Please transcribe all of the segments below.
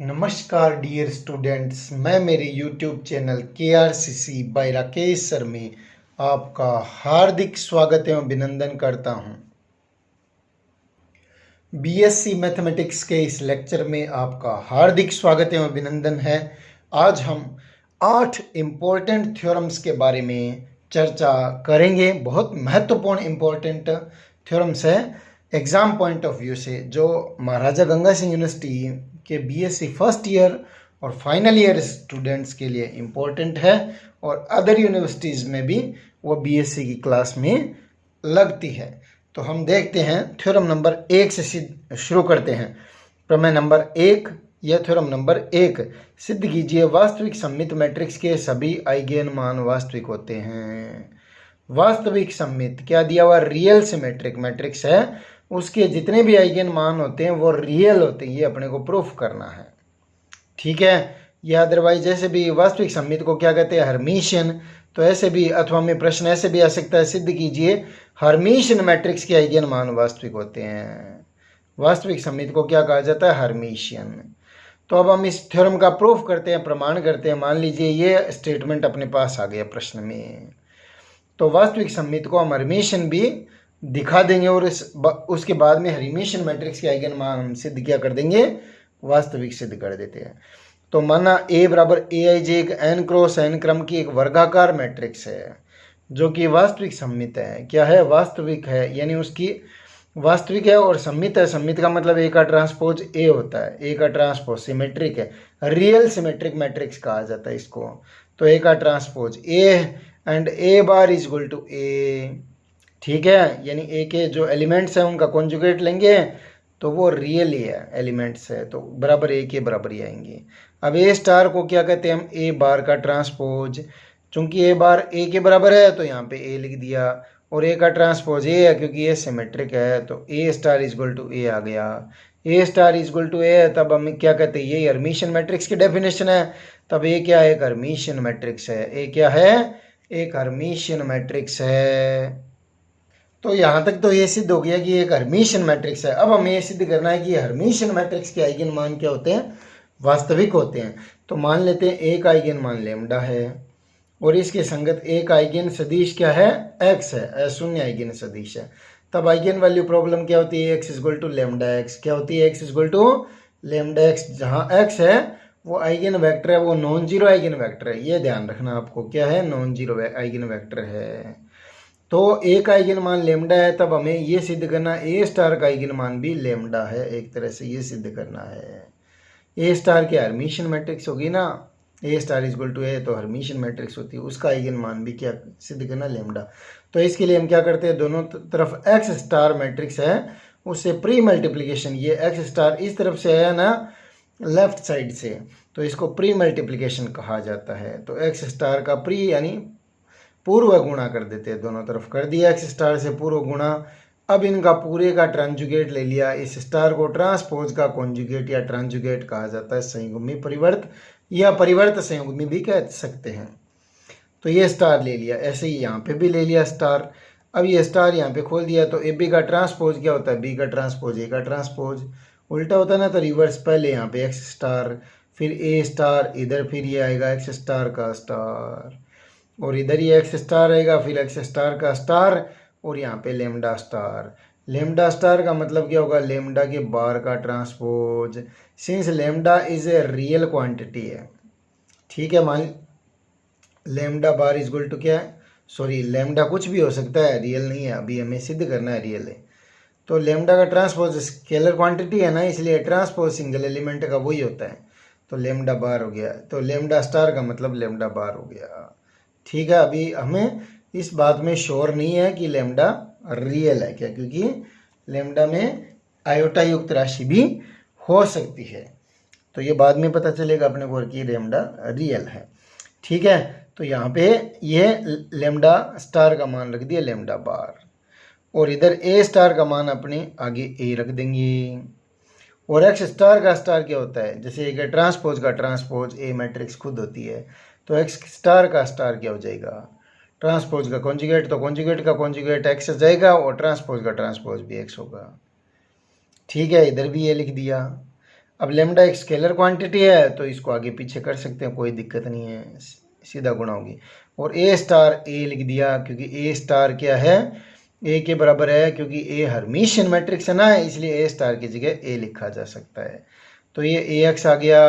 नमस्कार dear students, मैं मेरे YouTube channel KRCC by Rakesh sir में आपका हार्दिक स्वागत एवं अभिनंदन करता हूं। BSc मैथमेटिक्स के इस लेक्चर में आपका हार्दिक स्वागत एवं अभिनंदन है। आज हम 8 इम्पोर्टेंट थ्योरम्स के बारे में चर्चा करेंगे। बहुत महत्वपूर्ण इम्पोर्टेंट थ्योरम्स है एग्जाम पॉइंट ऑफ व्यू से, जो महाराजा गंगा सिंह यूनिवर्सिटी के BSc फर्स्ट ईयर और फाइनल ईयर स्टूडेंट्स के लिए इम्पोर्टेंट है और अदर यूनिवर्सिटीज़ में भी वो BSc की क्लास में लगती है। तो हम देखते हैं थ्योरम नंबर 1 से शुरू करते हैं। प्रमेय नंबर 1 या थ्योरम नंबर 1, सिद्ध कीजिए वास्तविक सममित मैट्रिक्स के सभी आइगेन मान वास्तविक होते हैं। वास्तविक सममित क्या दिया हुआ? रियल सिमेट्रिक मैट्रिक्स है, उसके जितने भी आइगेन मान होते हैं वो रियल होते हैं, ये अपने को प्रूफ करना है। ठीक है, या अदरवाइज जैसे भी वास्तविक सममित को क्या कहते हैं? हर्मिशियन। तो ऐसे भी, अथवा में प्रश्न ऐसे भी आ सकता है, सिद्ध कीजिए हर्मिशियन मैट्रिक्स के आइगेन मान वास्तविक होते हैं। वास्तविक सममित को क्या कहा जाता है? हर्मिशियन। तो अब हम इस थ्योरम का प्रूफ करते हैं, प्रमाण करते हैं। मान लीजिए ये स्टेटमेंट अपने पास आ गया प्रश्न में, तो वास्तविक सममित को हम हर्मिशियन भी दिखा देंगे और उसके बाद में हर्मिशियन मैट्रिक्स के आइगन मान हम सिद्ध क्या कर देंगे? वास्तविक सिद्ध कर देते हैं। तो माना A बराबर AIJ एक n क्रॉस n क्रम की एक वर्गाकार मैट्रिक्स है जो कि वास्तविक सममित है। क्या है? वास्तविक है, यानी उसकी वास्तविक है और सममित है। सममित का मतलब A का ट्रांसपोज A होता है, A का ट्रांसपोज सिमेट्रिक है, रियल सिमेट्रिक मैट्रिक्स कहा जाता है इसको। तो A का transpose A and A bar is equal to A। ठीक है, यानी A के जो एलिमेंट्स हैं उनका कॉन्जुगेट लेंगे तो वो रियल ही है, एलिमेंट्स है, तो बराबर A के बराबर ही आएंगे। अब A स्टार को क्या कहते हैं हम? A बार का ट्रांसपोज। चूंकि A बार A के बराबर है तो यहाँ पे A लिख दिया, और A का ट्रांसपोज A है क्योंकि A सिमेट्रिक है, तो A star is equal to A आ गया। A star is equal to A है, तब हम क्या कहते हैं? ये हर्मिशियन मैट्रिक्स की डेफिनेशन है। तब A क्या है? एक हर्मिशियन मैट्रिक्स है। A क्या है? एक हर्मिशियन मैट्रिक्स है। तो यहाँ तक तो ये सिद्ध हो गया कि एक हर्मिशियन मैट्रिक्स है। अब हमें ये सिद्ध करना है कि हर्मिशियन मैट्रिक्स के आइगन मान क्या होते हैं? वास्तविक होते हैं। तो मान लेते हैं एक आइगन मान लैम्डा है और इसके संगत एक आइगन सदिश क्या है? x है, अशून्य आइगन सदिश है। तब आइगन वैल्यू प्रॉब्लम क्या होती है? x equal to lambda x. क्या होती है? x equal to lambda x. जहाँ x है वो आइगन वेक्टर है, वो नॉन जीरो आइगन वेक्टर है, ये ध्यान रखना आपको। क्या है? नॉन जीरो आइगन वेक्टर है। तो एक आइगन मान लेमडा है, तब हमें ये सिद्ध करना A स्टार का आइगन मान भी लेमडा है। एक तरह से ये सिद्ध करना है। A स्टार की हर्मिशियन मैट्रिक्स होगी ना, A star is equal to A, तो हर्मिशियन मैट्रिक्स होती है, उसका आइगन मान भी क्या सिद्ध करना? लेमडा। तो इसके लिए हम क्या करते हैं? दोनों तरफ X स्टार मैट्रिक्स है उससे प्री मल्टीप्लीकेशन, ये X स्टार इस तरफ से है ना, लेफ्ट साइड से, तो इसको प्री मल्टीप्लीकेशन कहा जाता है। तो X स्टार का प्री यानी पूर्व गुणा कर देते हैं, दोनों तरफ कर दिया X स्टार से पूर्व गुणा। अब इनका पूरे का ट्रांजुगेट ले लिया। इस स्टार को ट्रांसपोज का कॉन्जुगेट या ट्रांजुगेट कहा जाता है, संयुग्मी परिवर्त या परिवर्त संयुग्मी भी कह सकते हैं। तो ये स्टार ले लिया, ऐसे ही यहाँ पे भी ले लिया स्टार। अब ये स्टार यहाँ पे खोल दिया, तो AB का ट्रांसपोज क्या होता है? B का ट्रांसपोज A का ट्रांसपोज। उल्टा होता है ना, तो रिवर्स, पहले यहाँ पे X स्टार, फिर A स्टार, इधर फिर ये आएगा X स्टार का स्टार, और इधर ही X स्टार रहेगा, फिर X स्टार का स्टार, और यहाँ पे लेमडा स्टार। लेमडा स्टार का मतलब क्या होगा? लेमडा के बार का transpose, since lambda is a real quantity है। ठीक है, मान lambda bar is equal to क्या है? सॉरी, लेमडा कुछ भी हो सकता है, रियल नहीं है, अभी हमें सिद्ध करना है रियल है। तो लेमडा का ट्रांसपोज स्केलर क्वांटिटी है ना, इसलिए ट्रांसपोज सिंगल एलिमेंट का वही होता है। तो लेमडा बार हो गया, तो लेमडा स्टार का मतलब लेमडा बार हो गया। ठीक है, अभी हमें इस बात में श्योर नहीं है कि लेमडा रियल है क्या, क्योंकि लेमडा में आयोटा युक्त राशि भी हो सकती है, तो ये बाद में पता चलेगा अपने को कि लेमडा रियल है। ठीक है, तो यहाँ पे ये लेमडा स्टार का मान रख दिया लेमडा बार, और इधर A स्टार का मान अपने आगे A रख देंगे। और X स्टार का स्टार क्या होता है? जैसे एक ट्रांसपोज का ट्रांसपोज A मैट्रिक्स खुद होती है, तो X स्टार का स्टार क्या हो जाएगा? ट्रांसपोज का कॉन्जुगेट, तो कॉन्जुगेट का कॉन्जुगेट X जाएगा और ट्रांसपोज का ट्रांसपोज भी X होगा। ठीक है, इधर भी ये लिख दिया। अब लेमडा एक स्केलर क्वांटिटी है तो इसको आगे पीछे कर सकते हैं, कोई दिक्कत नहीं है, सीधा गुणा होगी। और ए स्टार ए लिख दिया क्योंकि ए स्टार क्या है, ए के बराबर है, क्योंकि ए हर्मिशियन मैट्रिक्स है ना, इसलिए ए स्टार की जगह ए लिखा जा सकता है। तो ये ए एक्स आ गया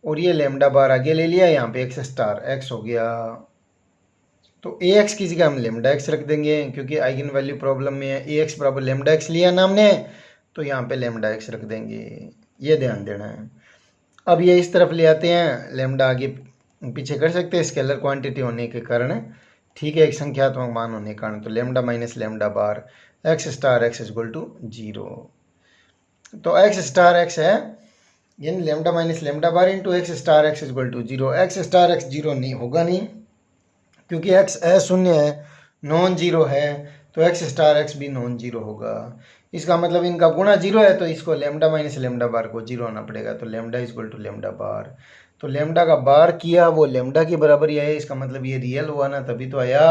और ये लेमडा बार आगे ले लिया, यहाँ पे एक्स स्टार एक्स हो गया। तो ए एक्स की जगह हम लेमडा एक्स रख देंगे क्योंकि आइगन वैल्यू प्रॉब्लम में है, ए एक्स बराबर लेमडा एक्स लिया ना हमने, तो यहाँ पे लेमडा एक्स रख देंगे, ये ध्यान देना है। अब ये इस तरफ ले आते हैं, लेमडा आगे पीछे कर सकते हैं स्केलर क्वांटिटी होने के कारण, ठीक है, एक संख्यात्मक मान होने के कारण। तो lambda minus lambda bar x star x is equal to 0। तो एक्स स्टार एक्स है, यानी lambda minus lambda bar into x star x is equal to 0। X star x 0 नहीं होगा नहीं, क्योंकि एक्स अशून्य है, नॉन जीरो है, तो एक्स स्टार एक्स भी नॉन जीरो होगा। इसका मतलब इनका गुणा 0 है, तो इसको लेमडा माइनस लेमडा बार को 0 होना पड़ेगा। तो lambda is equal to lambda bar, तो लेमडा का बार किया वो लेमडा की बराबर ही है, इसका मतलब ये रियल हुआ ना, तभी तो आया,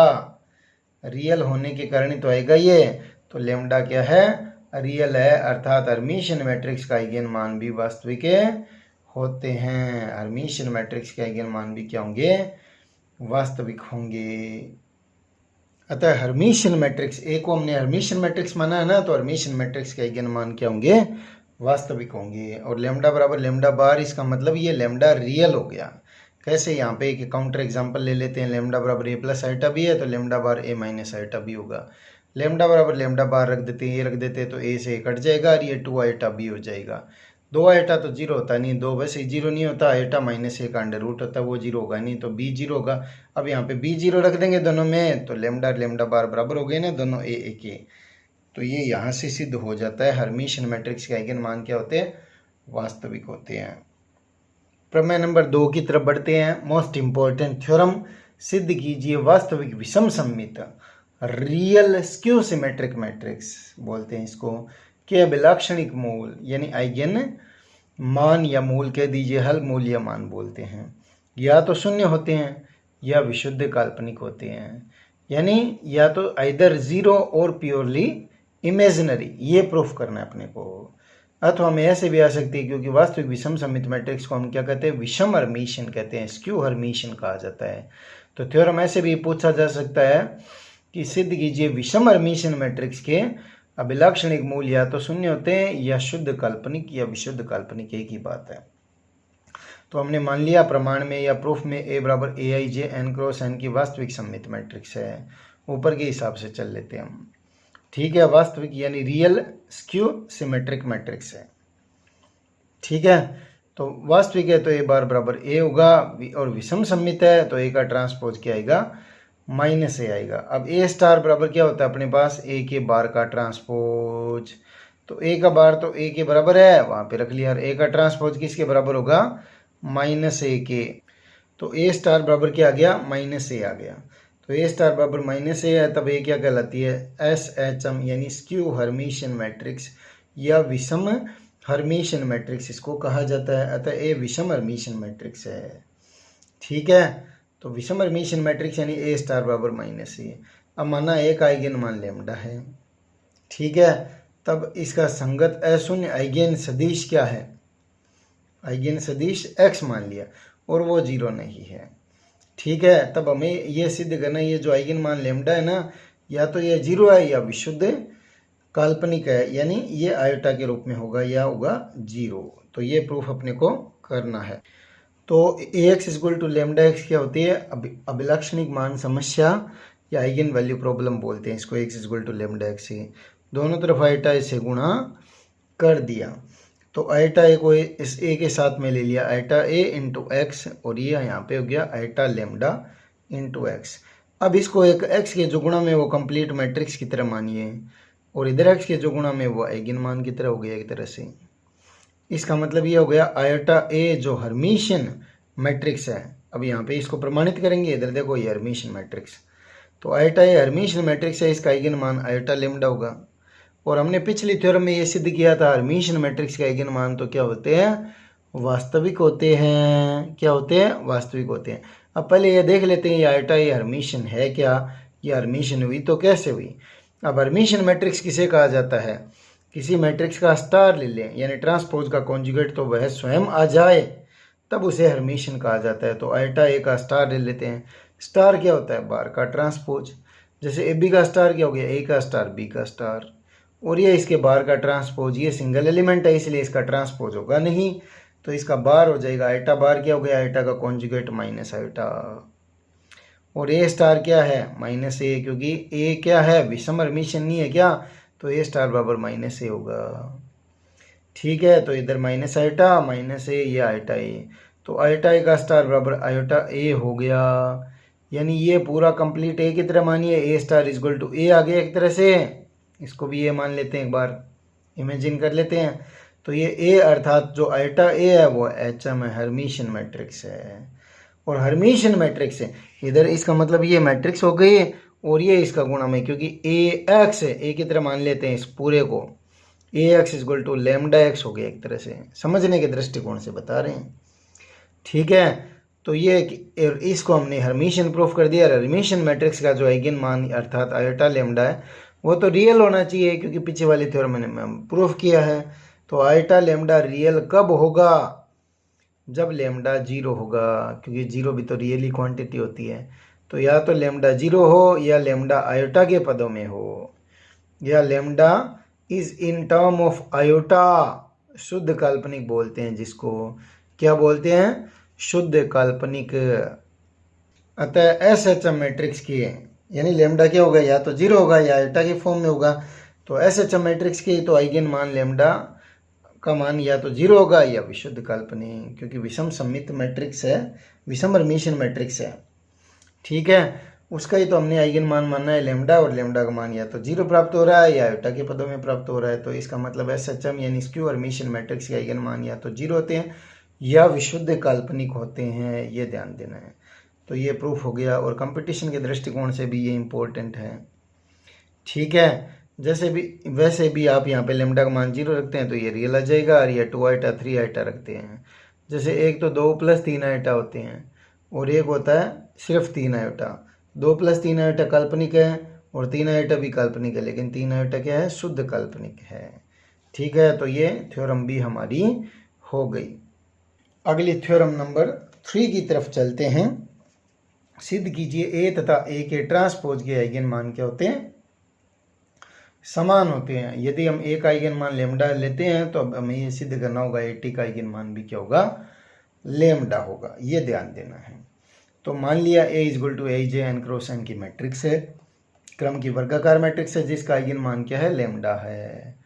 रियल होने के कारण ही तो आएगा ये। तो लेमडा क्या है, रियल है, अर्थात हर्मिशियन मैट्रिक्स का आइगन मान भी वास्तविक होते हैं। हर्मिशियन मैट्रिक्स के आइगन मान भी क्या होंगे, वास्तविक होंगे। अतः हर्मिशियन मैट्रिक्स, ए को हमने हर्मिशियन मैट्रिक्स माना है ना, तो हर्मिशियन मैट्रिक्स के आइगन मान क्या होंगे, वास्तविक होंगे। और लेमडा बराबर लेमडा बार, इसका मतलब ये लेमडा रियल हो गया। कैसे, यहाँ पे एक काउंटर एग्जांपल ले लेते हैं, लेमडा बराबर ए प्लस आइटा भी है, तो लेमडा बार ए माइनस आइटा भी होगा। लेमडा बराबर लेमडा बार रख देते हैं, ये रख देते हैं, तो ए से कट जाएगा और ये 2 आइटा बी हो जाएगा। 2 आइटा तो 0 होता नहीं, 2 वैसे 0 नहीं होता, आइटा माइनस ए का अंडर रूट होता है, वो 0 होगा नहीं, तो बी 0 होगा। अब यहाँ पे बी 0 रख देंगे दोनों में, तो लेमडा लेमडा बार बराबर हो गए ना दोनों ए ए के। तो ये यहाँ से सिद्ध हो जाता है हर्मिशियन मैट्रिक्स के आइगन मान क्या होते हैं, वास्तविक होते हैं। प्रमेय नंबर 2 की तरफ बढ़ते हैं। मोस्ट इंपॉर्टेंट थ्योरम, सिद्ध कीजिए वास्तविक विषम सममित रियल स्क्यू सिमेट्रिक मैट्रिक्स बोलते हैं इसको, के अभिलाक्षणिक मूल यानी आइगन मान या मूल कह दीजिए, हल मूल या मान बोलते हैं, या तो शून्य होते हैं या विशुद्ध काल्पनिक होते हैं, यानी या तो आइदर 0 और प्योरली इमेजिनरी, ये प्रूफ करना है अपने को। अथवा हमें ऐसे भी आ सकती है, क्योंकि वास्तविक विषम सममित मैट्रिक्स को हम क्या कहते हैं, विषम हर्मिशियन कहते हैं, स्क्यू हर्मिशियन कहा जाता है। तो थ्योरम ऐसे भी पूछा जा सकता है कि सिद्ध कीजिए विषम हर्मिशियन मैट्रिक्स के अभिलाक्षणिक मूल या तो शून्य होते हैं या शुद्ध काल्पनिक या विशुद्ध काल्पनिक, एक ही बात है। तो हमने मान लिया प्रमाण में या प्रूफ में ए बराबर ए I J N cross N की वास्तविक सममित मैट्रिक्स है। ऊपर के हिसाब से चल लेते हैं हम, ठीक है, वास्तविक यानी रियल स्क्यू सिमेट्रिक मैट्रिक्स है, ठीक है। तो वास्तविक है तो ए बार बराबर ए होगा, और विषम सममित है तो ए का ट्रांसपोज क्या आएगा, माइनस ए आएगा। अब ए स्टार बराबर क्या होता है अपने पास, ए के बार का ट्रांसपोज, तो ए का बार तो ए के बराबर है, वहाँ पे रख लिया, और ए का ट्रांसपोज किसके बराबर होगा, माइनस ए के। तो ए स्टार बराबर क्या आ गया, माइनस ए आ गया। तो ए स्टार बराबर माइनस ए है, तब ए क्या कहलाती है, एस एच एम यानी स्क्यू हर्मिशियन मैट्रिक्स या विषम हर्मिशियन मैट्रिक्स इसको कहा जाता है। अतः ए विषम हर्मिशियन मैट्रिक्स है, ठीक है। तो विषम हर्मिशियन मैट्रिक्स यानी ए स्टार बराबर माइनस ए। अब माना एक आइगन मान लेमडा है, ठीक है, तब इसका संगत अशून्य आइगन सदिश क्या है, आइगन सदिश x मान लिया और वो 0 नहीं है, ठीक है। तब हमें ये सिद्ध करना, ये जो आइगन मान लेमडा है ना, या तो ये 0 है या विशुद्ध काल्पनिक है, यानी ये आयोटा के रूप में होगा या होगा 0। तो ये प्रूफ अपने को करना है। तो ax equal to lambda x क्या होती है, अभिलाक्षणिक मान समस्या या आइगन वैल्यू प्रॉब्लम बोलते हैं इसको। x equal to lambda x से दोनों तरफ आयोटा इसे गुणा कर दिया, तो आयटा ए को इस ए के साथ में ले लिया, आयटा ए इंटू एक्स, और ये यहाँ पे हो गया आयटा लेमडा इंटू एक्स। अब इसको एक एक्स के जो गुणा में वो कंप्लीट मैट्रिक्स की तरह मानिए, और इधर एक्स के जो गुणा में वो आइगन मान की तरह हो गया एक तरह से। इसका मतलब ये हो गया आयटा ए जो हर्मिशियन मैट्रिक्स है। अब यहाँ पे इसको प्रमाणित करेंगे, इधर देखो ये हर्मिशियन मैट्रिक्स, तो आयटा ए हर्मिशियन मैट्रिक्स है, इसका आइगन मान आयटा लेमडा होगा। और हमने पिछली थ्योरम में ये सिद्ध किया था हर्मिशियन मैट्रिक्स के आइगन मान तो क्या होते हैं, वास्तविक होते हैं। क्या होते हैं, वास्तविक होते हैं। अब पहले ये देख लेते हैं ये आयटा ये हर्मिशियन है क्या, ये हर्मिशियन हुई तो कैसे हुई। अब हर्मिशियन मैट्रिक्स किसे कहा जाता है, किसी मैट्रिक्स का स्टार ले लें यानी ट्रांसपोज का कॉन्जुगेट तो वह स्वयं आ जाए तब उसे हर्मिशियन कहा जाता है। तो आइटा ए का स्टार ले लेते हैं। स्टार क्या होता है? बार का ट्रांसपोज। जैसे ए बी का स्टार क्या हो गया? ए का स्टार बी का स्टार, और ये इसके बार का ट्रांसपोज। ये सिंगल एलिमेंट है इसलिए इसका ट्रांसपोज होगा नहीं, तो इसका बार हो जाएगा आइटा बार क्या हो गया? आइटा का कॉन्जुगेट माइनस आइटा। और ए स्टार क्या है? माइनस ए, क्योंकि ए क्या है? विषम हर्मिशियन नहीं है क्या? तो ए स्टार बराबर माइनस ए होगा। ठीक है, तो इधर माइनस आइटा माइनस ए, ये आइटा ए, तो आइटा ए का स्टार बराबर आइटा ए हो गया। यानी ये पूरा कंप्लीट ए की तरह मानिए, ए स्टार इक्वल टू ए आ गया एक तरह से। इसको भी ए मान लेते हैं, एक बार इमेजिन कर लेते हैं। तो ये ए अर्थात जो आइटा ए है वो एच एम है, हर्मिशियन मैट्रिक्स है। और हर्मिशियन मैट्रिक्स है इधर, इसका मतलब ये मैट्रिक्स हो गई और ये इसका गुणम है, क्योंकि ए एक्स है, ए की तरह मान लेते हैं इस पूरे को। A x equal to lambda X हो गया, एक तरह से समझने के दृष्टिकोण से बता रहे हैं। ठीक है, तो ये इसको हमने हर्मिशियन प्रूफ कर दिया। हर्मिशियन मैट्रिक्स का जो आइगन मान अर्थात आयोटा लेमडा है वो तो रियल होना चाहिए, क्योंकि पीछे वाली थ्योरम मैंने प्रूफ किया है। तो आयोटा लेमडा रियल कब होगा? जब लेमडा जीरो होगा, क्योंकि जीरो भी तो रियली क्वांटिटी होती है। तो या तो लेमडा जीरो हो या लेमडा आयोटा के पदों में हो, या lambda is in term of iota, शुद्ध काल्पनिक बोलते हैं जिसको। क्या बोलते हैं? शुद्ध काल्पनिक। अतः एस एच एम मैट्रिक्स की यानी लेमडा क्या होगा? या तो जीरो होगा या आयोटा के फॉर्म में होगा। तो एस एच एम मैट्रिक्स की तो आइगन मान लेमडा का मान या तो जीरो होगा या विशुद्ध काल्पनिक, क्योंकि विषम सममित मैट्रिक्स है, विषम हर्मिशियन मैट्रिक्स है। ठीक है, उसका ही तो हमने आइगन मान मानना है लेमडा, और लेमडा का मान या तो जीरो प्राप्त हो रहा है या आयोटा के पदों में प्राप्त हो रहा है। तो इसका मतलब एस एच एम यानी स्क्यू हर्मिशियन मैट्रिक्स के आइगन मान या तो जीरो होते हैं या विशुद्ध काल्पनिक होते हैं, ये ध्यान देना है। तो ये प्रूफ हो गया, और कंपटीशन के दृष्टिकोण से भी ये इम्पोर्टेंट है। ठीक है, जैसे भी वैसे भी आप यहाँ पे लेमडा का मान जीरो रखते हैं तो ये रियल आ जाएगा, और ये 2 आइटा 3 आइटा रखते हैं। जैसे एक तो 2 + 3 आइटा होते हैं और एक होता है सिर्फ 3 आइटा। 2 + 3 आइटा काल्पनिक है और 3 आइटा भी काल्पनिक है, लेकिन 3 आइटा क्या है? शुद्ध काल्पनिक है। ठीक है, तो ये थ्योरम भी हमारी हो गई। अगली थ्योरम नंबर 3 की तरफ चलते हैं। सिद्ध कीजिए ए तथा ए के ट्रांसपोज के आइगन मान क्या होते हैं? समान होते हैं। यदि हम ए का आइगन मान लेमडा लेते हैं तो अब हमें ये सिद्ध करना होगा ए टी का आइगन मान भी क्या होगा? लेमडा होगा, ये ध्यान देना है। तो मान लिया A equal to A J N cross N की मैट्रिक्स है, क्रम की वर्गाकार मैट्रिक्स है जिसका आइगन मान क्या है? लेमडा है।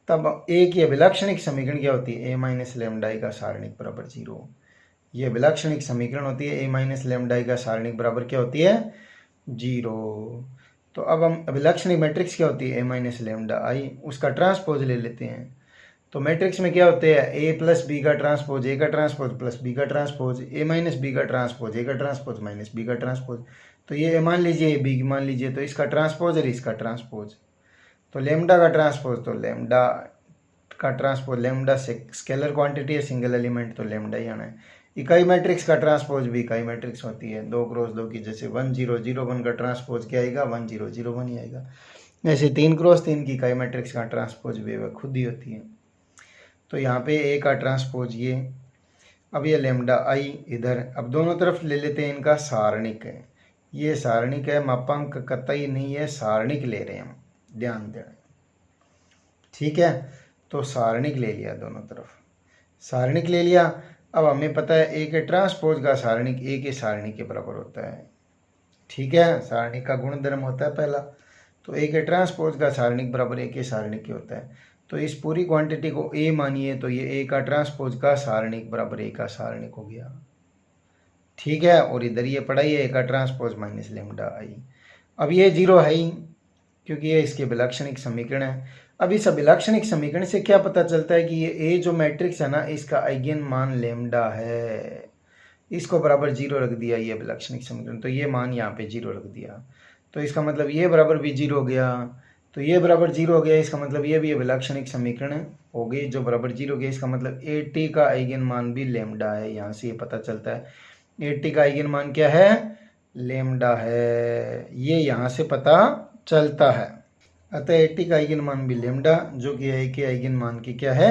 तब ए की अभिलाक्षणिक समीकरण क्या होती है? ए माइनस लेमडा का सारणिक बराबर जीरो। ये अभिलाक्षणिक समीकरण होती है। ए माइनस लेमडा का सारणिक बराबर क्या होती है? जीरो। तो अब हम अभिलाक्षणिक मैट्रिक्स क्या होती है? ए माइनस लेमडा आई, उसका ट्रांसपोज ले लेते हैं। तो मैट्रिक्स में क्या होते हैं? ए प्लस बी का ट्रांसपोज ए का ट्रांसपोज प्लस बी का ट्रांसपोज, ए माइनस बी का ट्रांसपोज ए का ट्रांसपोज माइनस बी का ट्रांसपोज। तो ये मान लीजिए बी मान लीजिए, तो इसका ट्रांसपोज और इसका ट्रांसपोज। तो लेमडा का ट्रांसपोज, तो लेमडा का ट्रांसपोज, लेमडा से स्केलर क्वांटिटी है, सिंगल एलिमेंट, तो लेमडा ही आना है। इकाई मैट्रिक्स का ट्रांसपोज भी इकाई मैट्रिक्स होती है, 2 क्रॉस 2 की। जैसे 1 0 0 1 का ट्रांसपोज क्या आएगा? 1 0 0 1 ही आएगा। ऐसे 3 क्रॉस 3 की इकाई मैट्रिक्स का ट्रांसपोज भी वह खुद ही होती है। तो यहाँ पे ए का ट्रांसपोज ये, अब ये लेमडा आई इधर। अब दोनों तरफ ले लेते हैं, इनका सारणिक है। ये सारणिक है, मापांक कतई नहीं है, सारणिक ले रहे हैं हम, ध्यान दें। ठीक है, तो सारणिक ले लिया, दोनों तरफ सारणिक ले लिया। अब हमें पता है ए के ट्रांसपोज का सारणिक ए के सारणिक के बराबर होता है। ठीक है, सारणिक का गुणधर्म होता है पहला। तो ए के ट्रांसपोज का सारणिक बराबर ए के सारणिक के होता है। तो इस पूरी क्वांटिटी को ए मानिए, तो ये ए का ट्रांसपोज का सारणिक बराबर ए का सारणिक हो गया। ठीक है, और इधर ये पढ़ाइए ए का ट्रांसपोज माइनस लेमडा आई। अब ये जीरो है ही, क्योंकि ये इसके अभिलाक्षणिक समीकरण है। अब इस अभिलाक्षणिक समीकरण से क्या पता चलता है कि ये ए जो मैट्रिक्स है ना, इसका आइगन मान लेमडा है। इसको बराबर जीरो रख दिया ये अभिलाक्षणिक समीकरण, तो ये मान यहाँ पे जीरो रख दिया। तो इसका मतलब ये बराबर भी जीरो हो गया। तो ये बराबर जीरो हो गया, इसका मतलब ये भी अभिलाक्षणिक समीकरण हो गई जो बराबर जीरो हो गया। इसका मतलब ए टी का आइगन मान भी लेमडा है। यहाँ से ये पता चलता है ए टी का आइगन मान क्या है? लेमडा है। ये यहाँ से पता चलता है। अतः एटी का आइगन मान भी लेमडा जो कि ए के आइगन मान की क्या है,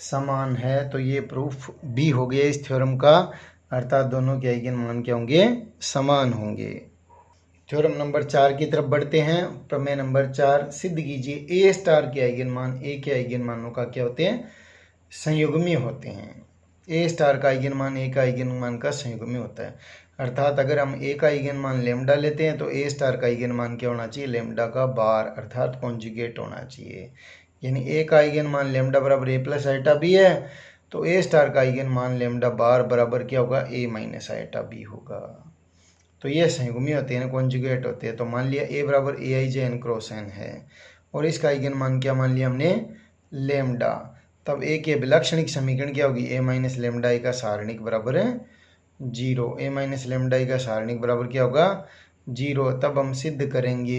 समान है। तो ये प्रूफ भी हो गया इस थ्योरम का, अर्थात दोनों के आइगन मान क्या होंगे, समान होंगे। थ्योरम नंबर 4 की तरफ बढ़ते हैं। प्रमेय नंबर 4, सिद्ध कीजिए ए स्टार के आइगन मान ए के आइगन मानों का क्या होते हैं, संयुग्मी होते हैं। ए स्टार का आइगन मान ए का आइगन मान का संयुग्मी होता है। अर्थात अगर हम ए का आइगन मान लेमडा लेते हैं तो ए स्टार का आइगन मान क्या होना चाहिए, लेमडा का बार अर्थात कॉन्जुगेट होना चाहिए। यानी ए का आइगन मान लेमडा बराबर ए प्लस आइटा बी है, तो ए स्टार का आइगन मान लेमडा बार बराबर क्या होगा, ए माइनस आइटा बी होगा। तो ये संयुग्मी होते हैं, कॉन्जुगेट होते हैं। तो मान लिया ए बराबर ए I J N cross N है और इसका आइगन मान क्या मान लिया हमने, लेमडा। तब ए के अभिलक्षणिक समीकरण क्या होगी, ए माइनस लेमडा ए का सारणिक बराबर है 0। ए माइनस लेमडा ए का सारणिक बराबर क्या होगा, 0। तब हम सिद्ध करेंगे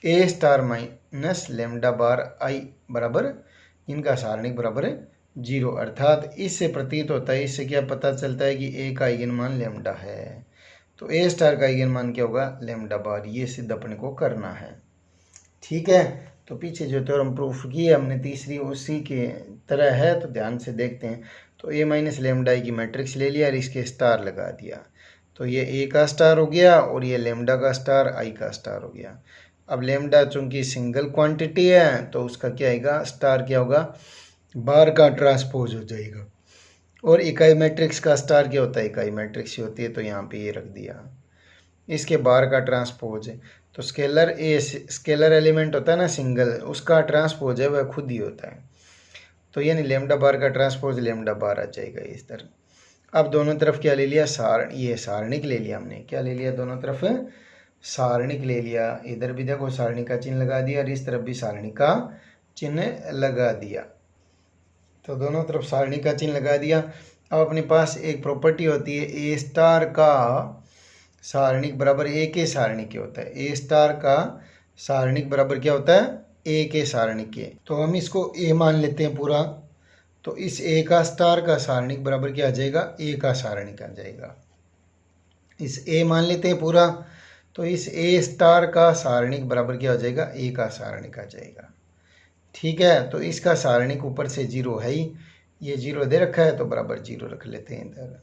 ए स्टार माइनस लेमडा बार आई बराबर इनका सारणिक बराबर 0। अर्थात इससे प्रतीत होता है, इससे क्या पता चलता है कि ए का आइगन मान लेमडा है, तो ए स्टार का आइगन मान क्या होगा, लेमडा बार। ये सिद्ध अपने को करना है, ठीक है। तो पीछे जो थ्योरम प्रूफ की है हमने तीसरी, उसी के तरह है, तो ध्यान से देखते हैं। तो ए माइनस लेमडा आई की मैट्रिक्स ले लिया और इसके स्टार लगा दिया, तो ये ए का स्टार हो गया और ये लेमडा का स्टार आई का स्टार हो गया। अब लेमडा चूंकि सिंगल क्वांटिटी है तो उसका क्या आएगा, स्टार क्या होगा, बार का ट्रांसपोज हो जाएगा। और इकाई मैट्रिक्स का स्टार क्या होता है, इकाई मैट्रिक्स ही होती है, तो यहाँ पे ये रख दिया। इसके बार का ट्रांसपोज है, तो स्केलर ए स्केलर एलिमेंट होता है ना सिंगल, उसका ट्रांसपोज है वह खुद ही होता है। तो यानी लेमडा बार का ट्रांसपोज लेमडा बार आ जाएगा इस तरह। अब दोनों तरफ क्या ले लिया, ये सारणिक ले लिया हमने, क्या ले लिया, दोनों तरफ सारणिक ले लिया। इधर भी देखो सारणी का चिन्ह लगा दिया और इस तरफ भी सारणी का चिन्ह लगा दिया, तो दोनों तरफ सारणी का चिन्ह लगा दिया। अब अपने पास एक प्रॉपर्टी होती है, ए स्टार का सारणिक बराबर ए के सारणिक के होता है। ए स्टार का सारणिक बराबर क्या होता है, ए के सारणिक के। तो हम इसको ए मान लेते हैं पूरा, तो इस ए का स्टार का सारणिक बराबर क्या आ जाएगा, ए का सारणिक आ जाएगा। इस ए मान लेते हैं पूरा, तो इस ए स्टार का सारणिक बराबर क्या हो जाएगा, ए का सारणिक आ जाएगा, ठीक है। तो इसका सारणिक ऊपर से 0 है ही, ये 0 दे रखा है तो बराबर 0 रख लेते हैं इधर।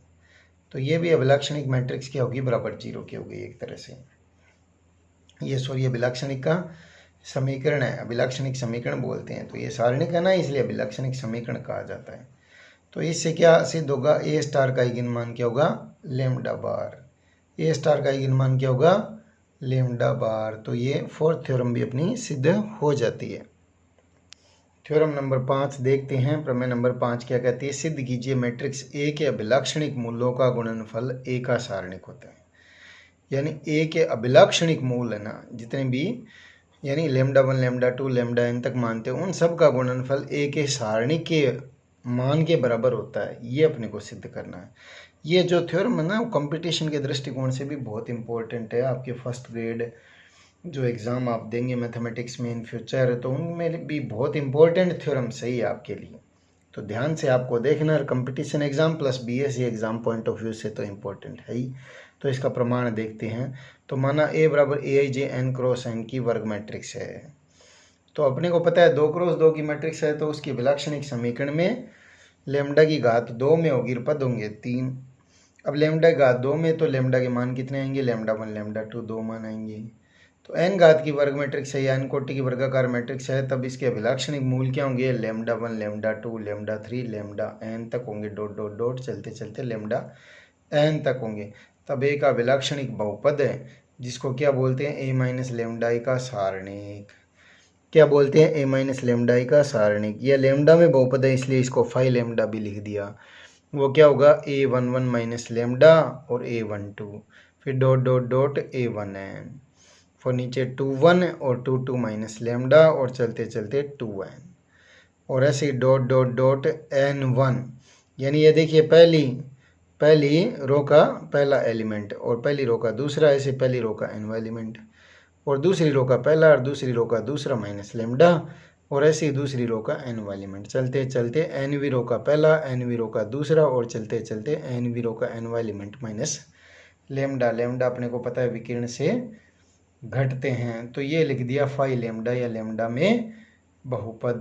तो ये भी अभिलक्षणिक मैट्रिक्स क्या होगी, बराबर 0 की होगी एक तरह से। ये सॉरी अभिलक्षणिक का समीकरण है, अभिलक्षणिक समीकरण बोलते हैं। तो ये सारणिक है ना, इसलिए अभिलक्षणिक समीकरण कहा जाता है। तो इससे क्या सिद्ध होगा, ए स्टार का आइगन मान क्या होगा, लेमडा बार। ए स्टार का आइगन मान क्या होगा, लेमडा बार। तो ये फोर्थ थ्योरम भी अपनी सिद्ध हो जाती है। थ्योरम नंबर 5 देखते हैं। प्रमेय नंबर 5 क्या कहती है, सिद्ध कीजिए मैट्रिक्स ए के अभिलक्षणिक मूलों का गुणनफल ए का सारणिक होता है। यानी ए के अभिलक्षणिक मूल है ना, जितने भी यानी लेमडा 1 लेमडा 2 लेमडा एन तक मानते हैं, उन सब का गुणनफल ए के सारणिक के मान के बराबर होता है। ये अपने को सिद्ध करना है। ये जो थ्योरम है ना, वो कंपटीशन के दृष्टिकोण से भी बहुत इंपॉर्टेंट है। आपके फर्स्ट ग्रेड जो एग्ज़ाम आप देंगे मैथमेटिक्स में इन फ्यूचर, तो उनमें भी बहुत इंपॉर्टेंट थ्योरम सही है आपके लिए। तो ध्यान से आपको देखना, competition exam plus BSc exam point of view से तो इम्पोर्टेंट है ही। तो इसका प्रमाण देखते हैं। तो माना ए बराबर ए I J N cross N की वर्ग मैट्रिक्स है। तो अपने को पता है 2 क्रॉस 2 की मैट्रिक्स है, तो उसकी अभिलक्षणिक समीकरण में लेमडा की घात 2 में होगी, पद होंगे 3। अब लेमडा की घात 2 में, तो लेमडा के मान कितने आएंगे, लेमडा 1 लेमडा 2 2 मान आएंगे। तो एन घात की वर्ग मैट्रिक्स है या एन कोटि की वर्गाकार मैट्रिक्स है, तब इसके अभिलक्षणिक मूल क्या होंगे, lambda 1 lambda 2 lambda 3 lambda n तक होंगे, डॉट डॉट डॉट चलते चलते लेमडा एन तक होंगे। तब ए का अभिलक्षणिक बहुपद है, जिसको क्या बोलते हैं, ए माइनस लेमडा आई का सारणिक। क्या बोलते हैं, ए माइनस लेमडा आई का सारणिक। यह लेमडा में बहुपद है, इसलिए इसको 5 लेमडा भी लिख दिया। वो क्या होगा, a11 माइनस लेमडा और a12, फिर डॉट डॉट डॉट a1n, फिर नीचे 21 और 22 माइनस लेमडा और चलते चलते 2n, और ऐसे डॉट डॉट डॉट n1। यानी ये देखिए पहली रो का पहला एलिमेंट और पहली रो का दूसरा, ऐसे पहली रो का nवा एलिमेंट और दूसरी रो का पहला और दूसरी रो का दूसरा माइनस लेमडा, और ऐसे ही दूसरी रो का nवा एलिमेंट, चलते चलते nवी रो का पहला, nवी रो का दूसरा और चलते चलते nवी रो का nवा एलिमेंट माइनस लेमडा। लेमडा अपने को पता है विकिरण से घटते हैं। तो ये लिख दिया फाई लेमडा या लेमडा में बहुपद।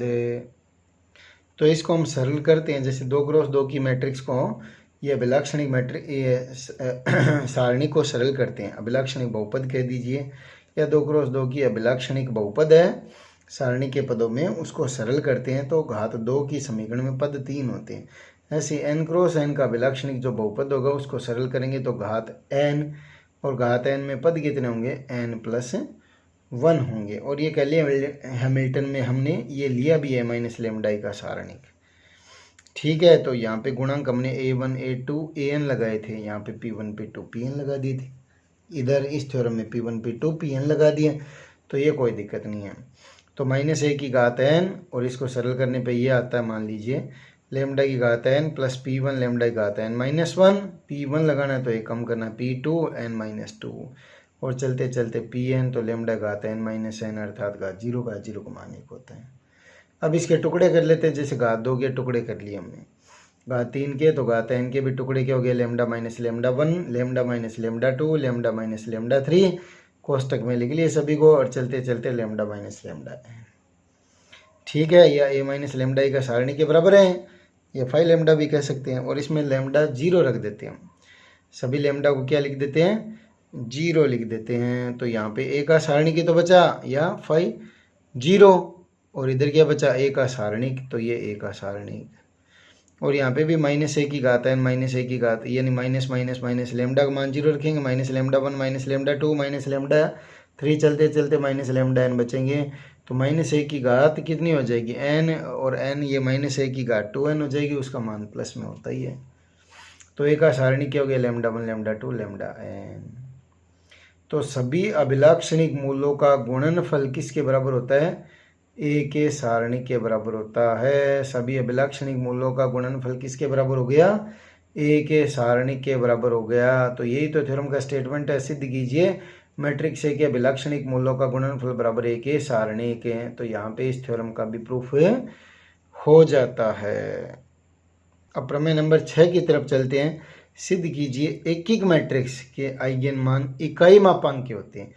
तो इसको हम सरल करते हैं, जैसे 2x2 की मैट्रिक्स को ये अभिलाक्षणिक मैट्रिक्स ये सारणी को सरल करते हैं, अभिलाक्षणिक बहुपद कह दीजिए, या 2x2 की अभिलाक्षणिक बहुपद है सारणी के पदों में, उसको सरल करते हैं तो घात 2 की समीकरण में पद 3 होते हैं। ऐसे n क्रॉस n का अभिलाक्षणिक जो बहुपद होगा उसको सरल करेंगे तो घात n, और घात n में पद कितने होंगे, n+1 होंगे। और ये कह लिया हैमिल्टन में हमने ये लिया भी है माइनस लेमडा का सारणिक। ठीक है, तो यहाँ पे गुणांक हमने a1 a2 an लगाए थे, यहाँ पे p1 p2 pn लगा दिए थे, इधर इस थ्योरम में p1 p2 pn लगा दिए, तो ये कोई दिक्कत नहीं है। तो -a की घात n, और इसको सरल करने पे ये आता है, मान लीजिए लेमडा की घात n प्लस p1 लेमडा की घात n-1, p1 लगाना है तो ये कम करना है p2 n-2, और चलते चलते pn, तो लेमडा घात n-n अर्थात घात 0 का 0 का मान 1 होता है। अब इसके टुकड़े कर लेते हैं, जैसे घात 2 के टुकड़े कर लिए हमने, घात 3 के, तो घात n के भी टुकड़े क्या हो गए, lambda minus lambda 1, lambda minus lambda 2, lambda minus lambda 3, कोष्टक में लिख लिए सभी को, और चलते चलते लेमडा माइनस लेमडा। ठीक है, या a माइनस लेमडा का सारणी के बराबर है, या फाई लेमडा भी कह सकते हैं, और इसमें लेमडा 0 रख देते हैं, सभी लेमडा को क्या लिख देते हैं, 0 लिख देते हैं। तो यहाँ पे a का सारणी की तो बचा या फाई 0, और इधर क्या बचा, a का सारणिक, तो ये a का सारणिक, और यहाँ पे भी -a की घात n -a की घात, यानी माइनस माइनस माइनस लेमडा का मान 0 रखेंगे, minus lambda 1 minus lambda 2 minus lambda 3, चलते चलते माइनस लेमडा n बचेंगे। तो -a की घात कितनी हो जाएगी, n, और n ये -a की घात 2n हो जाएगी, उसका मान प्लस में होता ही है। तो a का सारणी क्या हो गया, लेमडा 1 लेमडा 2 लेमडा n। तो सभी अभिलाक्षणिक मूलों का गुणनफल किसके बराबर होता है, a के सारणी के बराबर होता है। सभी अभिलाक्षणिक मूलों का गुणनफल किसके बराबर हो गया, a के सारणी के बराबर हो गया। तो यही तो थ्योरम का स्टेटमेंट है, सिद्ध कीजिए मैट्रिक्स A के अभिलाक्षणिक मूलों का गुणनफल बराबर a के सारणी के। तो यहाँ पे इस थ्योरम का भी प्रूफ हो जाता है। अब प्रमेय नंबर 6 की तरफ चलते हैं। सिद्ध कीजिए एक मैट्रिक्स के आइगन मान इकाई मापांक के होते हैं।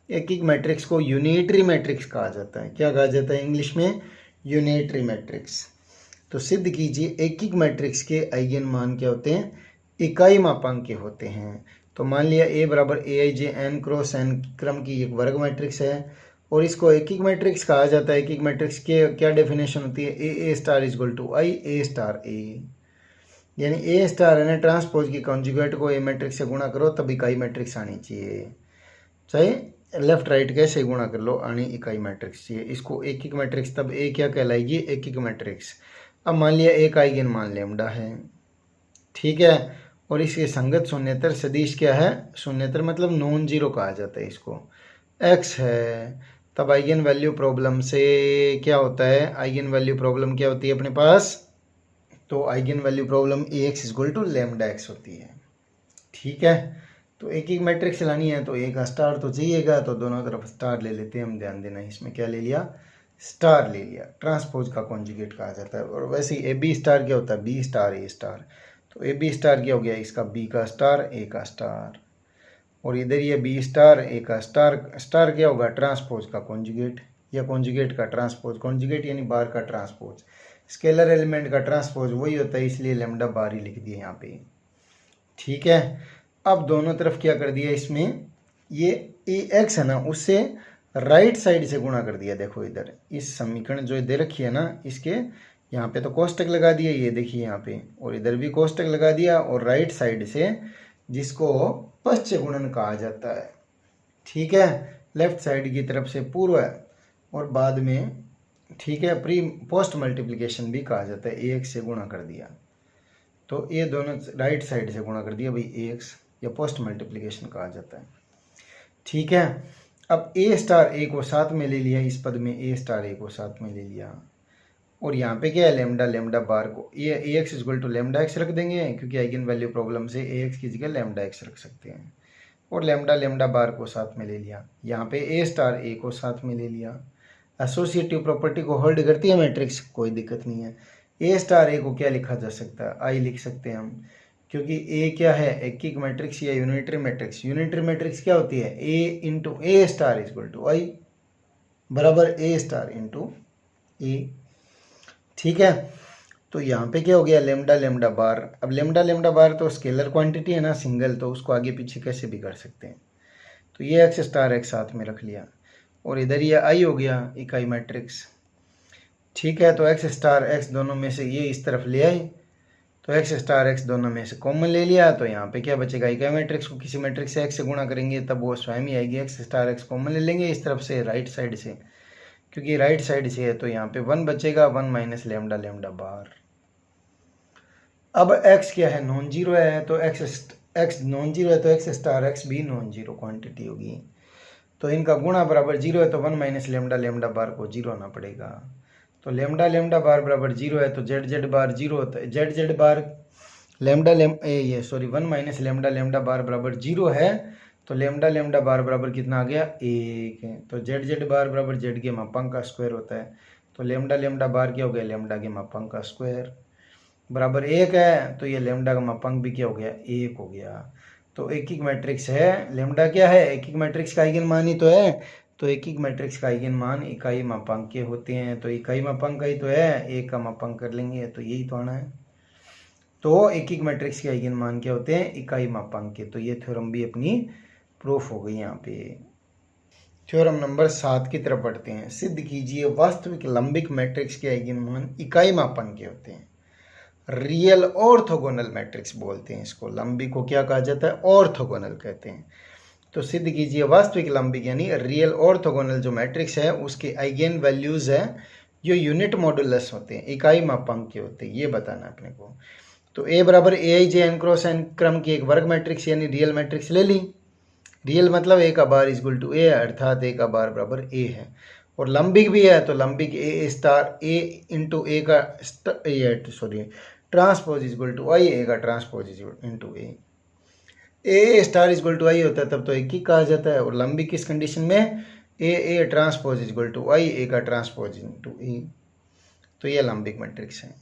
एक मैट्रिक्स को यूनिटरी मैट्रिक्स कहा जाता है। क्या कहा जाता है इंग्लिश में, यूनिटरी मैट्रिक्स। तो सिद्ध कीजिए एक मैट्रिक्स के आइगन मान क्या होते हैं, इकाई मापांक के होते हैं। तो मान लिया A बराबर aij n क्रॉस n क्रम की एक वर्ग मैट्रिक्स है, और इसको एक मैट्रिक्स कहा जाता है। एक मैट्रिक्स के क्या डेफिनेशन होती है, a star is equal to i a star a, यानी a स्टार n ट्रांसपोज की कॉन्जुगेट को a मैट्रिक्स से गुणा करो तब इकाई मैट्रिक्स आनी चाहिए, चाहे लेफ्ट राइट कैसे गुणा कर लो, आनी इकाई मैट्रिक्स चाहिए। इसको एक मैट्रिक्स, तब a क्या कहलाएगी, एक मैट्रिक्स। अब मान लिया a का आइगन मान लेमडा है, ठीक है, और इसके संगत शून्येतर सदिश क्या है, शून्येतर मतलब नॉन जीरो कहा जाता है इसको, x है। तब आइगन वैल्यू प्रॉब्लम से क्या होता है, आइगन वैल्यू प्रॉब्लम क्या होती है अपने पास, तो eigen value problem Ax equal to lambda x होती है। ठीक है, तो एक मैट्रिक्स लानी है तो एक स्टार तो चाहिएगा, तो दोनों तरफ स्टार ले लेते हैं हम। ध्यान देना, इसमें क्या ले लिया, स्टार ले लिया, ट्रांसपोज का कॉन्जुगेट कहा जाता है। और वैसे ही AB स्टार क्या होता है, B स्टार A स्टार, तो AB स्टार क्या हो गया, इसका B का स्टार A का स्टार, और इधर ये B स्टार A का स्टार, स्टार क्या होगा, ट्रांसपोज का कॉन्जुगेट, या कॉन्जुगेट का ट्रांसपोज, कॉन्जुगेट यानी बार का ट्रांसपोज, स्केलर एलिमेंट का ट्रांसपोज वही होता है, इसलिए लेमडा बार ही लिख दिए यहाँ पे। ठीक है, अब दोनों तरफ क्या कर दिया, इसमें ये Ax है ना, उससे राइट साइड से गुणा कर दिया। देखो इधर इस समीकरण जो दे रखी है ना, इसके यहाँ पे तो कोष्टक लगा दिया, ये देखिए यहाँ पे, और इधर भी कोष्टक लगा दिया, और राइट साइड से जिसको पश्च गुणन कहा जाता है, ठीक है, लेफ्ट साइड की तरफ से पूर्व है, और बाद में ठीक है प्री पोस्ट मल्टीप्लिकेशन भी कहा जाता है, Ax से गुणा कर दिया, तो ये दोनों राइट साइड से गुणा कर दिया भाई Ax, या पोस्ट मल्टीप्लिकेशन कहा जाता है। ठीक है, अब A स्टार A को साथ में ले लिया, इस पद में A स्टार A को साथ में ले लिया, और यहाँ पे क्या है, लेमडा, लेमडा बार को ये Ax equal to lambda x रख देंगे, क्योंकि आइगन वैल्यू प्रॉब्लम से Ax की जगह लेमडा x रख सकते हैं, और लेमडा लेमडा बार को साथ में ले लिया। यहाँ पे A स्टार A को साथ में ले लिया, एसोसिएटिव प्रॉपर्टी को होल्ड करती है मैट्रिक्स, कोई दिक्कत नहीं है। A स्टार A को क्या लिखा जा सकता है, I लिख सकते हैं हम, क्योंकि ए क्या है, एकिक मैट्रिक्स या यूनिटरी मैट्रिक्स। यूनिटरी मैट्रिक्स क्या होती है, A into A star equal to I बराबर ए स्टार इंटू ए। ठीक है, तो यहाँ पे क्या हो गया, लेमडा लेमडा बार। अब लेमडा लेमडा बार तो स्केलर क्वांटिटी है ना, सिंगल, तो उसको आगे पीछे कैसे भी कर सकते हैं। तो ये एक्स स्टार एक्स साथ में रख लिया और इधर ये आई हो गया इकाई मैट्रिक्स। ठीक है, तो एक्स स्टार एक्स दोनों में से ये इस तरफ ले आए, तो एक्स स्टार एक्स दोनों में से कॉमन ले लिया, तो यहाँ पे क्या बचेगा, इकाई मैट्रिक्स को किसी मैट्रिक्स से एक्स से गुणा करेंगे तब वो स्वयं ही आएगी। एक्स स्टार एक्स कॉमन ले लेंगे इस तरफ से राइट साइड से, क्योंकि राइट साइड से है तो यहाँ पे 1 बचेगा, 1 माइनस लेमडा लेमडा बार। अब x क्या है, नॉन जीरो है, तो x नॉन जीरो है तो एक्स स्टार एक्स भी नॉन जीरो क्वांटिटी होगी। तो इनका गुणा बराबर जीरो है तो 1 माइनस लेमडा लेमडा बार को जीरो आना पड़ेगा। तो लेमडा लेमडा बार बराबर जीरो है तो जेड जेड बार जीरो होता है, जेड जेड बार लेमडा ये सॉरी 1 माइनस लेमडा लेमडा बार बराबर जीरो है, तो लेमडा लेमडा बार बराबर कितना आ गया, 1 है। तो जेड जेड बार बराबर जेड के मापांक का स्क्वायर होता है, तो लेमडा लेमडा बार क्या हो गया, लेमडा के मापांक का स्क्वायर बराबर 1 है, तो ये लेमडा का मापांक भी क्या हो गया, 1 हो गया। तो एकिक मैट्रिक्स है, लेमडा क्या है, एकिक मैट्रिक्स का आइगन मान ही तो है, तो एकिक मैट्रिक्स का आइगन मान इकाई मापांक के होते हैं, तो इकाई मापांक का ही तो है, 1 का मापांक कर लेंगे तो यही तो आना है। तो एकिक मैट्रिक्स के आइगन मान क्या होते हैं, इकाई मापांक के। तो ये थ्योरम भी अपनी प्रूफ हो गई यहाँ पे। थ्योरम नंबर 7 की तरफ बढ़ते हैं। सिद्ध कीजिए वास्तविक लंबिक मैट्रिक्स के आइगन मान इकाई मापांक के होते हैं। रियल ऑर्थोगोनल मैट्रिक्स बोलते हैं इसको, लंबी को क्या कहा जाता है, ऑर्थोगोनल कहते हैं। तो सिद्ध कीजिए वास्तविक लंबिक यानी रियल ऑर्थोगोनल जो मैट्रिक्स है उसके आइगन वैल्यूज है जो यूनिट मॉडुलस होते हैं, इकाई मापांक के होते हैं, ये बताना अपने को। तो ए बराबर ए I J N cross N क्रम की एक वर्ग मैट्रिक्स यानी रियल मैट्रिक्स ले ली। रियल मतलब ए का बार इक्वल टू ए, अर्थात ए का बार बराबर ए है। और लंबिक भी है, तो लंबिक ए स्टार ए इंटू ए का transpose equal to I, A का transpose into A star equal to I होता है तब तो एक ही कहा जाता है। और लंबिक किस कंडीशन में, A transpose equal to I, A का ट्रांसपोज इंटू ए। तो ये लंबिक मैट्रिक्स है।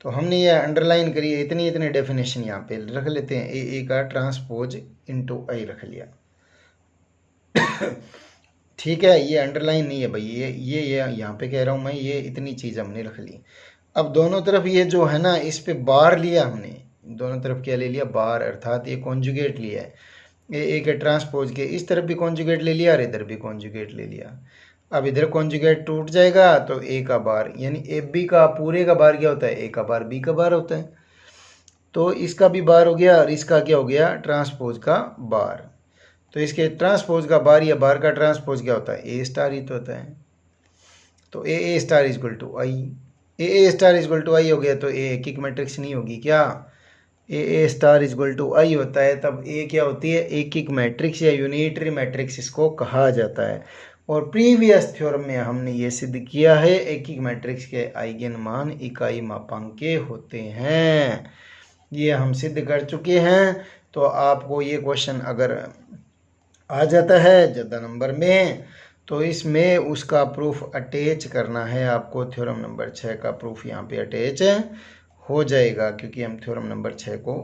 तो हमने ये अंडरलाइन करी है, इतनी डेफिनेशन यहाँ पे रख लेते हैं, ए का ट्रांसपोज इंटू आई रख लिया। ठीक है, ये अंडरलाइन नहीं है भाई, ये यहाँ पे कह रहा हूँ मैं, ये इतनी चीज़ हमने रख ली। अब दोनों तरफ ये जो है ना, इस पे बार लिया हमने, दोनों तरफ क्या ले लिया, बार, अर्थात ये कॉन्जुगेट लिया है। ए के ट्रांसपोज के इस तरफ भी कॉन्जुगेट ले लिया और इधर भी कॉन्जुगेट ले लिया। अब इधर कॉन्जुगेट टूट जाएगा तो ए का बार यानी ए बी का पूरे का बार क्या होता है, ए का बार बी का बार होता है। तो इसका भी बार हो गया और इसका क्या हो गया, ट्रांसपोज का बार। तो इसके ट्रांसपोज का बार या बार का ट्रांसपोज क्या होता है, ए स्टार ही तो होता है। तो A star equal to I, A star equal to I हो गया, तो ए एकिक मैट्रिक्स नहीं होगी क्या, A star equal to I होता है तब ए क्या होती है, एकिक मैट्रिक्स या यूनिटरी मैट्रिक्स इसको कहा जाता है। और प्रीवियस थ्योरम में हमने ये सिद्ध किया है, एकिक मैट्रिक्स के आइगन मान इकाई मापांक के होते हैं, ये हम सिद्ध कर चुके हैं। तो आपको ये क्वेश्चन अगर आ जाता है ज़्यादा नंबर में तो इसमें उसका प्रूफ अटैच करना है आपको, थ्योरम नंबर 6 का प्रूफ यहाँ पे अटैच हो जाएगा, क्योंकि हम थ्योरम नंबर 6 को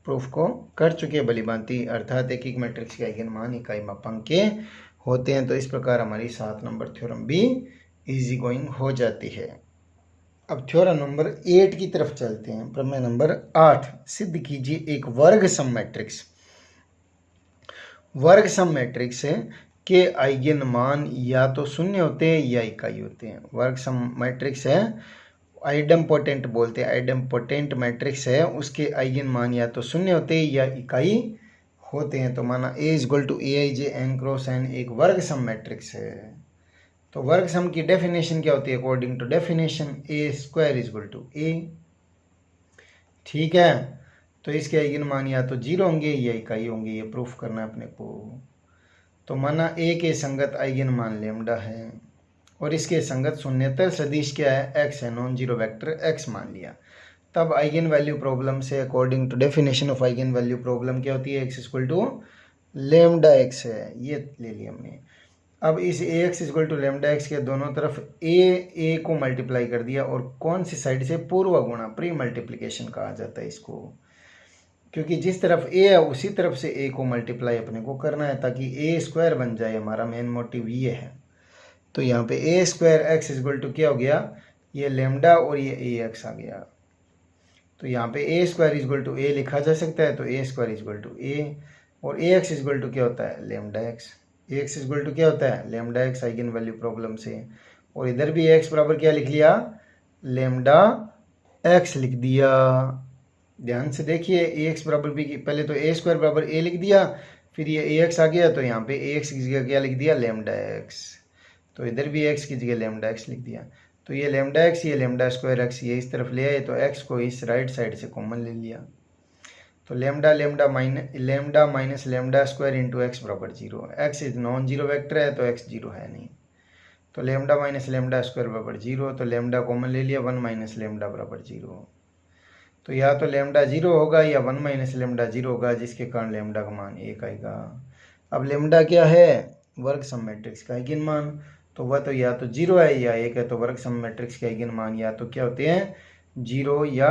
प्रूफ को कर चुके हैं भलीभांति, अर्थात एकिक मैट्रिक्स के आइगन मान इकाई मापांक के होते हैं। तो इस प्रकार हमारी 7 नंबर थ्योरम भी इजी गोइंग हो जाती है। अब थ्योरम नंबर 8 की तरफ चलते हैं। प्रमेय नंबर 8, सिद्ध कीजिए एक वर्ग सम मैट्रिक्स, वर्ग सम मैट्रिक्स के आइगन मान या तो शून्य होते हैं या इकाई होते हैं। वर्ग सम मैट्रिक्स है, आइडम्पोटेंट बोलते हैं, आइडम्पोटेंट मैट्रिक्स है, उसके आइगन मान या तो शून्य होते हैं या इकाई होते हैं। तो माना A equal to A I J N cross N एक वर्ग सम मैट्रिक्स है। तो वर्ग सम की डेफिनेशन क्या होती है, according to definition A square equal to A. ठीक है, तो इसके आइगन मान या तो 0 होंगे या इकाई होंगे, ये प्रूफ करना है अपने को। तो माना ए के संगत आइगन मान लेमडा है और इसके संगत शून्येतर सदिश क्या है, एक्स है, नॉन जीरो वेक्टर एक्स मान लिया। तब आइगन वैल्यू प्रॉब्लम से according to definition of eigen value problem क्या होती है, X equal to lambda X है, ये ले लिया हमने। अब इस A x equal to lambda X के दोनों तरफ ए को मल्टीप्लाई कर दिया और कौन सी साइड से, पूर्व गुणा, प्री मल्टीप्लीकेशन कहा जाता है इसको। क्योंकि जिस तरफ ए है उसी तरफ से ए को मल्टीप्लाई अपने को करना है ताकि ए स्क्वायर बन जाए। हमारा मेन मोटिव ये है। तो यहाँ पे A square x equal to क्या हो गया, ये लेमडा और ये ए एक्स आ गया। तो यहाँ पे A square equal to A लिखा जा सकता है, तो A square equal to A, और ए एक्स इक्वल टू क्या होता है, lambda x. A x equal to क्या होता है, lambda x, eigen value problem से। और इधर भी एक्स बराबर क्या लिख लिया, लेमडा एक्स लिख दिया। ध्यान से देखिए, ए एक्स बराबर भी पहले तो ए स्क्वायर बराबर ए लिख दिया, फिर ये ए एक्स आ गया, तो यहाँ पे ए एक्स की जगह क्या लिख दिया, लेमडा एक्स। तो इधर भी एक्स की जगह लेमडा एक्स लिख दिया। तो ये लेमडा एक्स, ये लेमडा स्क्वायर एक्स, ये इस तरफ ले आए, तो एक्स को इस राइट साइड से कॉमन ले लिया। तो lambda minus lambda square into x बराबर 0। X is non zero vector है, तो एक्स जीरो है नहीं। तो लेमडा माइनस लेमडा स्क्वायर बराबर 0, तो लेमडा कॉमन ले लिया, 1 माइनस लेमडा बराबर 0। तो या तो लेमडा 0 होगा या 1 माइनस लेमडा 0 होगा, जिसके कारण लेमडा का मान 1 आएगा। अब लेमडा क्या है, वर्ग सम मैट्रिक्स का आइगन मान, तो वह तो या तो 0 है या 1 है। तो वर्ग सम मैट्रिक्स के आइगन मान या तो क्या होते हैं, 0 या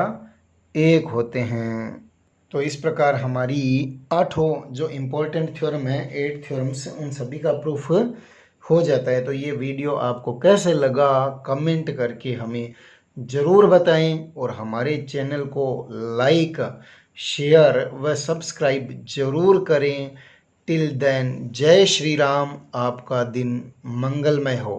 1 होते हैं। तो इस प्रकार हमारी 8 जो इम्पोर्टेंट थ्योरम है, 8 थ्योरम्स, उन सभी का प्रूफ हो जाता है। तो ये वीडियो आपको कैसे लगा कमेंट करके हमें ज़रूर बताएं, और हमारे चैनल को लाइक, शेयर व सब्सक्राइब ज़रूर करें। टिल देन, जय श्री राम, आपका दिन मंगलमय हो।